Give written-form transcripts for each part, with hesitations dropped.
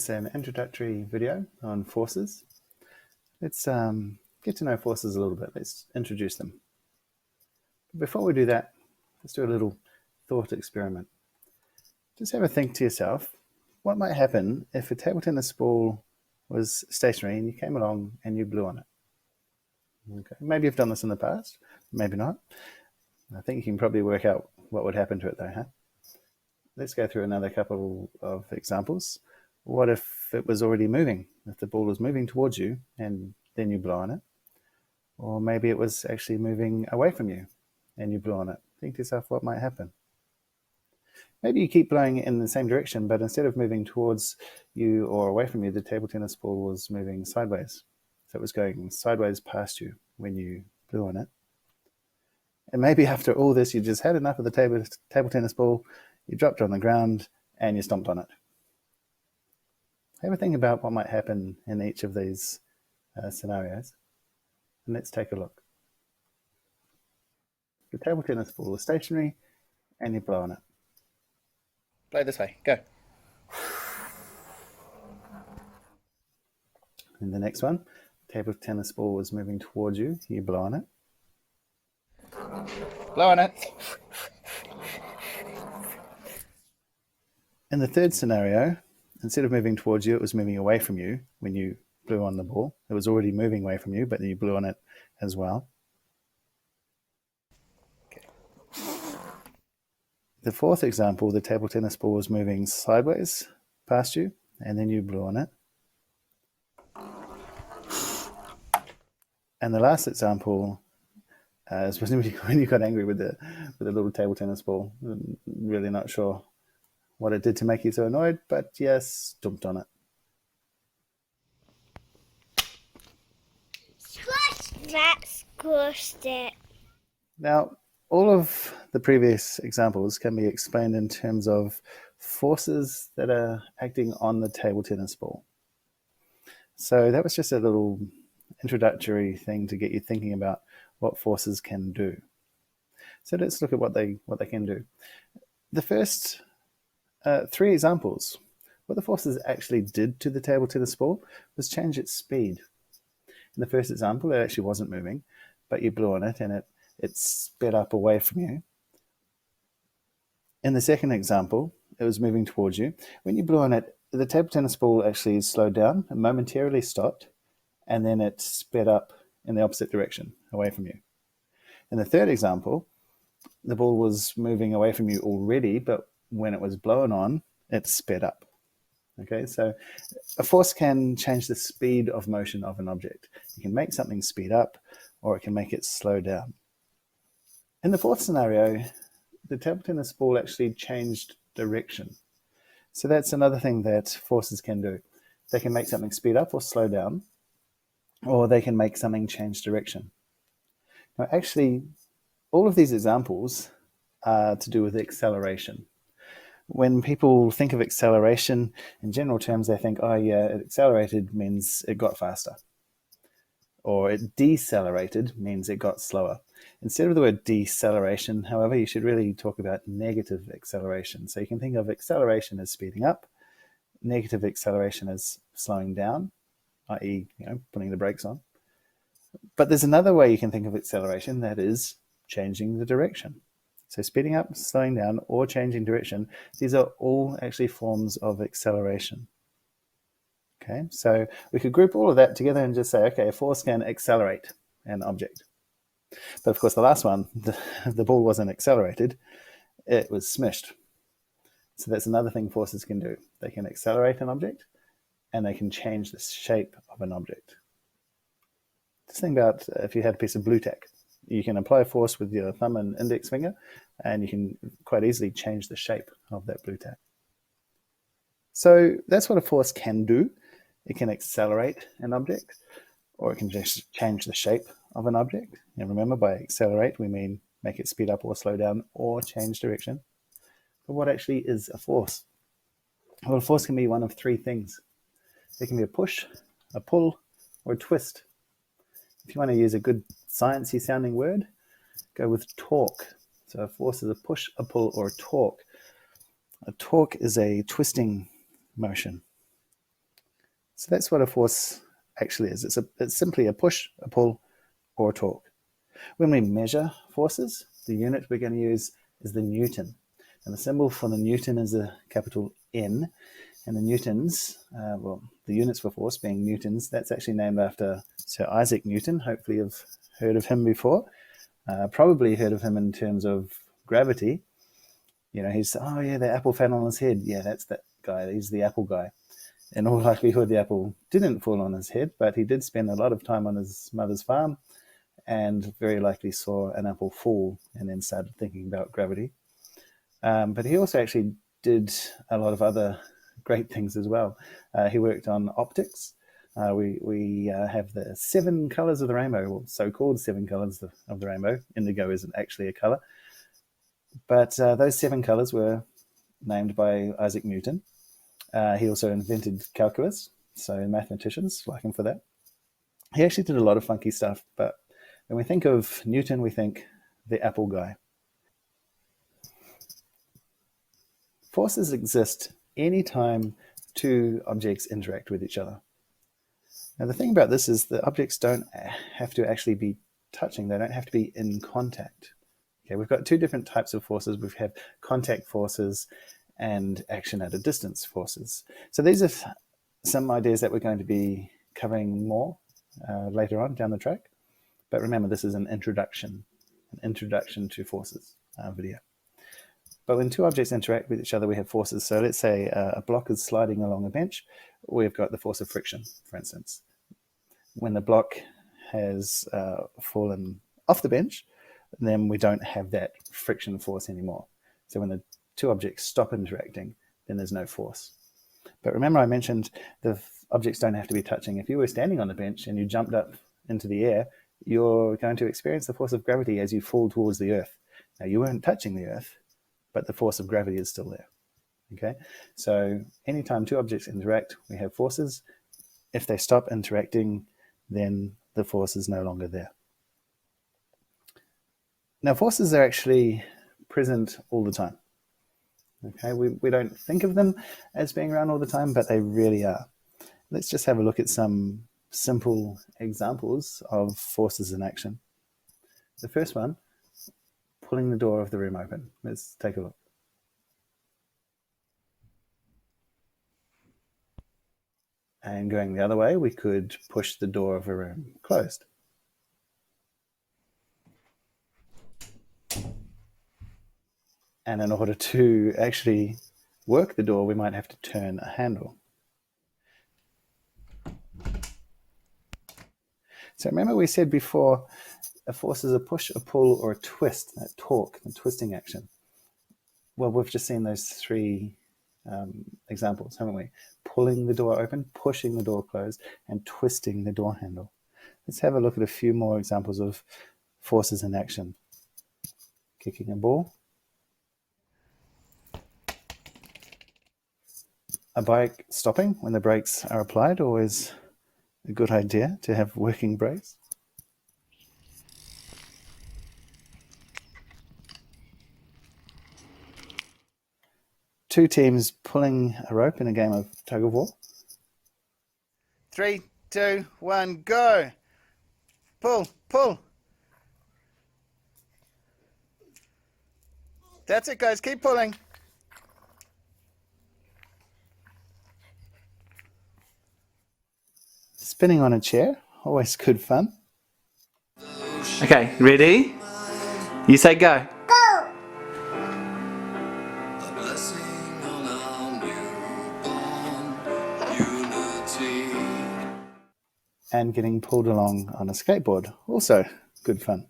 is an introductory video on forces. Let's get to know forces a little bit. Let's introduce them. Before we do that, let's do a little thought experiment. Just have a think to yourself, what might happen if a table tennis ball was stationary and you came along and you blew on it? Okay. Maybe you've done this in the past, maybe not. I think you can probably work out what would happen to it though, huh? Let's go through another couple of examples. What if it was already moving? If the ball was moving towards you and then you blow on it? Or maybe it was actually moving away from you and you blew on it. Think to yourself, what might happen? Maybe you keep blowing in the same direction, but instead of moving towards you or away from you, the table tennis ball was moving sideways. So it was going sideways past you when you blew on it. And maybe after all this, you just had enough of the table tennis ball, you dropped it on the ground and you stomped on it. Have a think about what might happen in each of these scenarios. And let's take a look. The table tennis ball is stationary and you blow on it. Blow this way, go. And the next one, the table tennis ball is moving towards you, you blow on it. Blow on it. In the third scenario, instead of moving towards you, it was moving away from you when you blew on the ball. It was already moving away from you, but then you blew on it as well. Okay. The fourth example, the table tennis ball was moving sideways past you, and then you blew on it. And the last example is when you got angry with the little table tennis ball. I'm really not sure what it did to make you so annoyed, but yes, stomped on it. Squashed that, squashed it. Now, all of the previous examples can be explained in terms of forces that are acting on the table tennis ball. So that was just a little introductory thing to get you thinking about what forces can do. So let's look at what they can do. The first three examples, what the forces actually did to the table tennis ball was change its speed. In the first example, it actually wasn't moving, but you blew on it and it sped up away from you. In the second example, it was moving towards you. When you blew on it, the table tennis ball actually slowed down and momentarily stopped, and then it sped up in the opposite direction, away from you. In the third example, the ball was moving away from you already, but when it was blown on, it sped up. Okay, so a force can change the speed of motion of an object. You can make something speed up, or it can make it slow down. In the fourth scenario, the table tennis ball actually changed direction. So that's another thing that forces can do. They can make something speed up or slow down, or they can make something change direction. Now, actually, all of these examples are to do with acceleration. When people think of acceleration, in general terms, they think, oh yeah, it accelerated means it got faster. Or it decelerated means it got slower. Instead of the word deceleration, however, you should really talk about negative acceleration. So you can think of acceleration as speeding up, negative acceleration as slowing down, i.e., putting the brakes on. But there's another way you can think of acceleration, that is changing the direction. So speeding up, slowing down, or changing direction, these are all actually forms of acceleration. Okay, so we could group all of that together and just say, okay, a force can accelerate an object. But of course, the last one, the ball wasn't accelerated, it was smushed. So that's another thing forces can do. They can accelerate an object, and they can change the shape of an object. Just think about if you had a piece of blue tack. You can apply force with your thumb and index finger, and you can quite easily change the shape of that blue tack. So that's what a force can do. It can accelerate an object, or it can just change the shape of an object. And remember, by accelerate, we mean make it speed up or slow down or change direction. But what actually is a force? Well, a force can be one of three things. It can be a push, a pull, or a twist. If you want to use a good sciencey sounding word, go with torque. So a force is a push, a pull, or a torque. A torque is a twisting motion. So that's what a force actually is. It's simply a push, a pull, or a torque. When we measure forces, the unit we're going to use is the Newton. And the symbol for the Newton is a capital N. And the newtons, the units for force being newtons, that's actually named after Sir Isaac Newton. Hopefully you've heard of him before. Probably heard of him in terms of gravity. You know, he's, oh yeah, the apple fell on his head. Yeah, that's that guy. He's the apple guy. In all likelihood, the apple didn't fall on his head, but he did spend a lot of time on his mother's farm and very likely saw an apple fall and then started thinking about gravity. But he also actually did a lot of other great things as well. He worked on optics. We have the 7 colors of the rainbow, or so-called 7 colors of the rainbow. Indigo isn't actually a color. But those 7 colors were named by Isaac Newton. He also invented calculus, so mathematicians like him for that. He actually did a lot of funky stuff, but when we think of Newton, we think the apple guy. Forces exist anytime 2 objects interact with each other. Now, the thing about this is the objects don't have to actually be touching. They don't have to be in contact. Okay, we've got 2 different types of forces. We have contact forces and action at a distance forces. So these are some ideas that we're going to be covering more later on down the track. But remember, this is an introduction to forces video. But when 2 objects interact with each other, we have forces. So let's say a block is sliding along a bench. We've got the force of friction, for instance. When the block has fallen off the bench, then we don't have that friction force anymore. So when the 2 objects stop interacting, then there's no force. But remember I mentioned the objects don't have to be touching. If you were standing on the bench and you jumped up into the air, you're going to experience the force of gravity as you fall towards the earth. Now, you weren't touching the earth, but the force of gravity is still there. Okay, so anytime 2 objects interact, we have forces. If they stop interacting, then the force is no longer there. Now, forces are actually present all the time. Okay, we don't think of them as being around all the time, but they really are. Let's just have a look at some simple examples of forces in action. The first one, pulling the door of the room open. Let's take a look. And going the other way, we could push the door of a room closed. And in order to actually work the door, we might have to turn a handle. So remember we said before, a force is a push, a pull, or a twist, that torque, the twisting action. Well, we've just seen those 3 examples, haven't we? Pulling the door open, pushing the door closed, and twisting the door handle. Let's have a look at a few more examples of forces in action. Kicking a ball. A bike stopping when the brakes are applied, always a good idea to have working brakes. Two teams pulling a rope in a game of tug of war. 3, 2, 1, go! Pull, pull! That's it, guys, keep pulling. Spinning on a chair, always good fun. Okay, ready? You say go. Go! And getting pulled along on a skateboard, also good fun.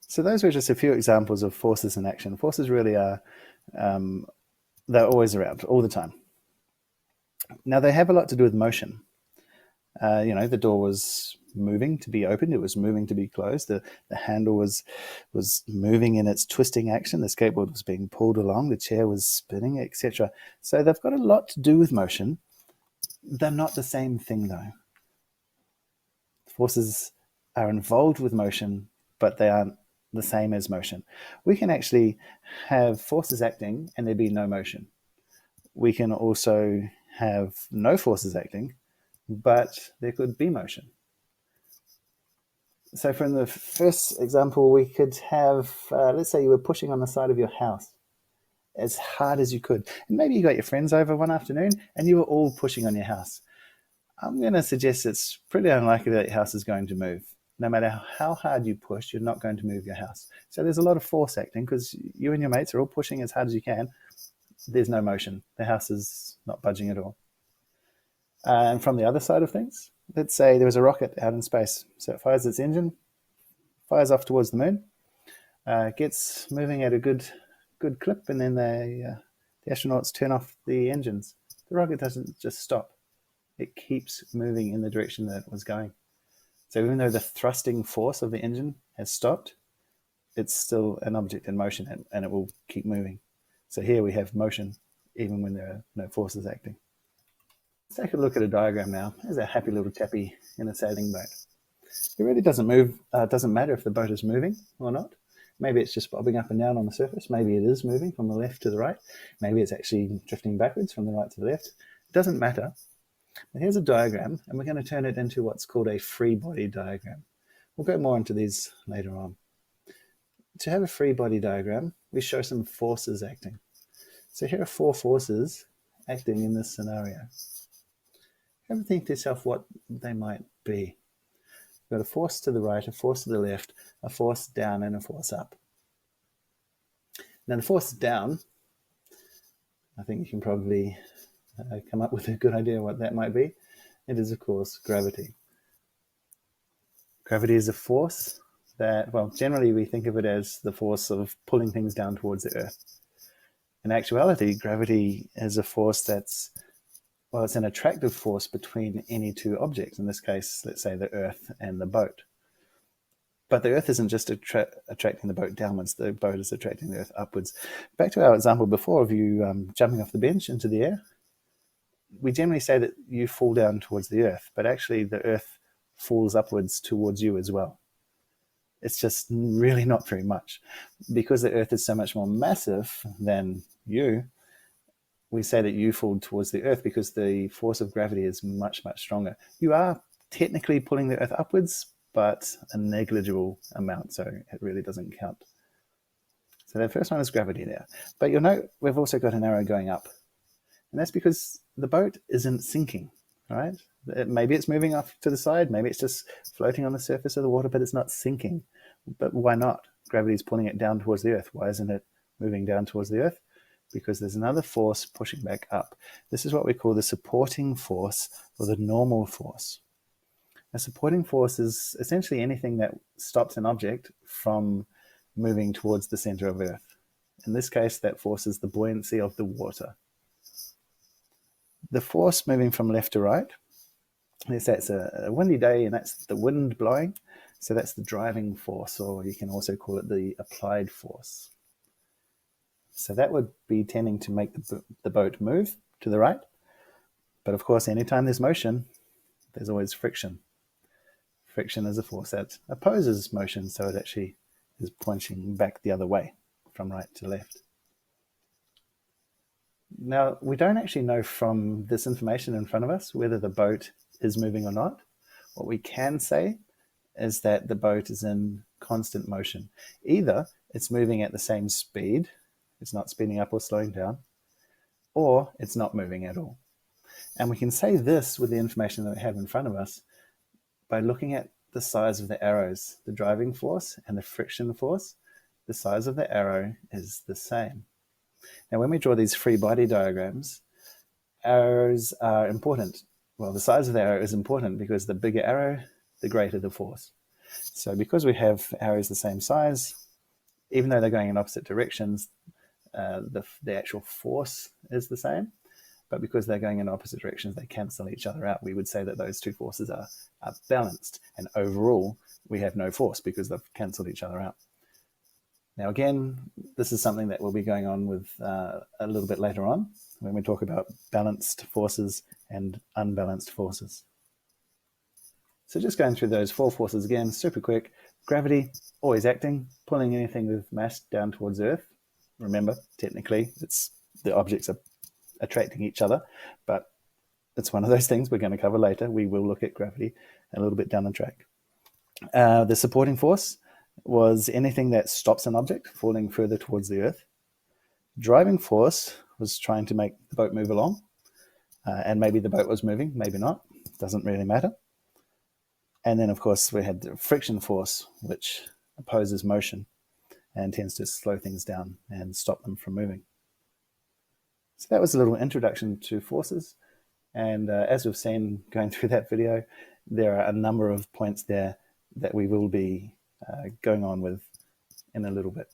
So those were just a few examples of forces in action. Forces really are, they're always around, all the time. Now they have a lot to do with motion. The door was moving to be opened. It was moving to be closed. The handle was moving in its twisting action. The skateboard was being pulled along. The chair was spinning, etc. So they've got a lot to do with motion. They're not the same thing, though. Forces are involved with motion, but they aren't the same as motion. We can actually have forces acting and there be no motion. We can also have no forces acting, but there could be motion. So from the first example, we could have, let's say you were pushing on the side of your house as hard as you could. And maybe you got your friends over one afternoon and you were all pushing on your house. I'm going to suggest it's pretty unlikely that your house is going to move. No matter how hard you push, you're not going to move your house. So there's a lot of force acting because you and your mates are all pushing as hard as you can. There's no motion. The house is not budging at all. And from the other side of things, let's say there was a rocket out in space. So it fires its engine, fires off towards the moon, gets moving at a good clip, and then the astronauts turn off the engines. The rocket doesn't just stop. It keeps moving in the direction that it was going. So even though the thrusting force of the engine has stopped, it's still an object in motion and it will keep moving. So here we have motion even when there are no forces acting. Let's take a look at a diagram now. There's a happy little chappie in a sailing boat. It really doesn't matter if the boat is moving or not. Maybe it's just bobbing up and down on the surface. Maybe it is moving from the left to the right. Maybe it's actually drifting backwards from the right to the left. It doesn't matter. But here's a diagram, and we're going to turn it into what's called a free body diagram. We'll go more into these later on. To have a free body diagram, we show some forces acting. So here are 4 forces acting in this scenario. Ever think to yourself what they might be? We've got a force to the right, a force to the left, a force down, and a force up. Now the force down, I think you can probably come up with a good idea what that might be. It is, of course, gravity. Gravity is a force that, well, generally we think of it as the force of pulling things down towards the Earth. In actuality, gravity is a force that's, well, it's an attractive force between any 2 objects. In this case, let's say the Earth and the boat. But the Earth isn't just attracting the boat downwards, the boat is attracting the Earth upwards. Back to our example before of you jumping off the bench into the air. We generally say that you fall down towards the Earth, but actually the Earth falls upwards towards you as well. It's just really not very much. Because the Earth is so much more massive than you, we say that you fall towards the Earth because the force of gravity is much, much stronger. You are technically pulling the Earth upwards, but a negligible amount, so it really doesn't count. So the first one is gravity there. But you'll note we've also got an arrow going up. And that's because the boat isn't sinking, right? Maybe it's moving off to the side, maybe it's just floating on the surface of the water, but it's not sinking. But why not? Gravity is pulling it down towards the Earth. Why isn't it moving down towards the Earth? Because there's another force pushing back up. This is what we call the supporting force or the normal force. A supporting force is essentially anything that stops an object from moving towards the center of Earth. In this case, that force is the buoyancy of the water. The force moving from left to right, let's say it's a windy day and that's the wind blowing, so that's the driving force, or you can also call it the applied force. So that would be tending to make the boat move to the right. But of course, anytime there's motion, there's always friction. Friction is a force that opposes motion, so it actually is pointing back the other way from right to left. Now, we don't actually know from this information in front of us whether the boat is moving or not. What we can say is that the boat is in constant motion. Either it's moving at the same speed, it's not speeding up or slowing down, or it's not moving at all. And we can say this with the information that we have in front of us by looking at the size of the arrows, the driving force and the friction force. The size of the arrow is the same. Now, when we draw these free body diagrams, arrows are important. Well, the size of the arrow is important because the bigger arrow, the greater the force. So because we have arrows the same size, even though they're going in opposite directions, the actual force is the same. But because they're going in opposite directions, they cancel each other out. We would say that those 2 forces are balanced. And overall, we have no force because they've cancelled each other out. Now, again, this is something that will be going on with a little bit later on. when we talk about balanced forces and unbalanced forces. So just going through those 4 forces again, super quick. Gravity, always acting, pulling anything with mass down towards Earth. Remember, technically, it's the objects are attracting each other, but it's one of those things we're going to cover later. We will look at gravity a little bit down the track. The supporting force was anything that stops an object falling further towards the Earth. Driving force was trying to make the boat move along, and maybe the boat was moving, maybe not. Doesn't really matter. And then, of course, we had the friction force, which opposes motion and tends to slow things down and stop them from moving. So that was a little introduction to forces. And as we've seen going through that video, there are a number of points there that we will be going on with in a little bit.